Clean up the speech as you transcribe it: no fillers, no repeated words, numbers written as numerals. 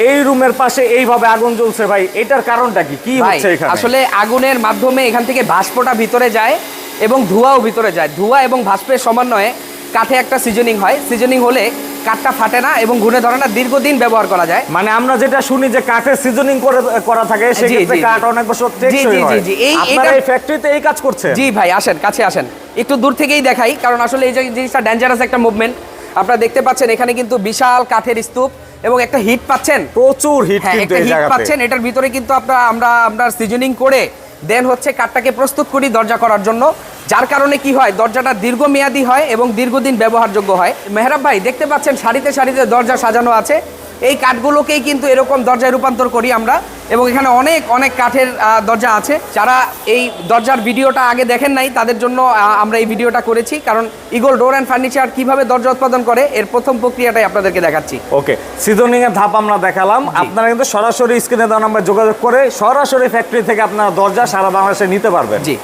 এই রুমের পাশে এইভাবে আগুন জ্বলছে ভাই, এটার কারণটা কি? কি হচ্ছে এখানে? আসলে আগুনের মাধ্যমে এখান থেকে ভাস্পটা ভিতরে যায় এবং ধোঁয়াও ভিতরে যায়। ধোঁয়া এবং ভাস্পের সমন্বয়ে কাঠে একটা সিজনিং হয়। সিজনিং হলে কাঠটা ফাটে না এবং ঘুরে ধরে না, দীর্ঘদিন ব্যবহার করা যায়। মানে আমরা যেটা শুনি যে কাঠের সিজনিং করা থাকে, সেক্ষেত্রে কাঠ অনেক বছর টেকসই হয়। আপনারা এই ফ্যাক্টরিতে এই কাজ করছে? জি ভাই, আসেন কাছে আসেন, একটু দূর থেকেই দেখাই, কারণ আসলে এই যে জিনিসটা ডেঞ্জারাস একটা মুভমেন্ট। আপনারা দেখতে পাচ্ছেন এখানে কিন্তু বিশাল কাঠের স্তূপ এবং একটা হিট পাচ্ছেন, প্রচুর হিট কিন্তু একটা এই হিট জায়গাতে পাচ্ছেন। এটার ভিতরে কিন্তু আমরা সিজনিং করে দেন হচ্ছে কাঠটাকে প্রস্তুত করি দরজা করার জন্য, যার কারণে কি হয়, দরজাটা দীর্ঘমেয়াদী হয় এবং দীর্ঘদিন ব্যবহারযোগ্য হয়। মেহরাব ভাই দেখতে পাচ্ছেন সারিতে সারিতে দরজা সাজানো আছে। এই কাঠগুলোকেই কিন্তু এরকম দরজায় রূপান্তর করি আমরা, এবং এখানে অনেক অনেক কাঠের দরজা আছে। যারা এই দরজার ভিডিওটা আগে দেখেন নাই তাদের জন্য আমরা এই ভিডিওটা করেছি, কারণ ইগল ডোর অ্যান্ড ফার্নিচার কিভাবে দরজা উৎপাদন করে এর প্রথম প্রক্রিয়াটাই আপনাদেরকে দেখাচ্ছি। ওকে, সিজনিং এর ধাপ আমরা দেখালাম। আপনারা কিন্তু সরাসরি স্ক্রিনে দেওয়া নাম্বারে যোগাযোগ করে সরাসরি ফ্যাক্টরি থেকে আপনারা দরজা সারা বাংলাদেশে নিতে পারবেন। জি।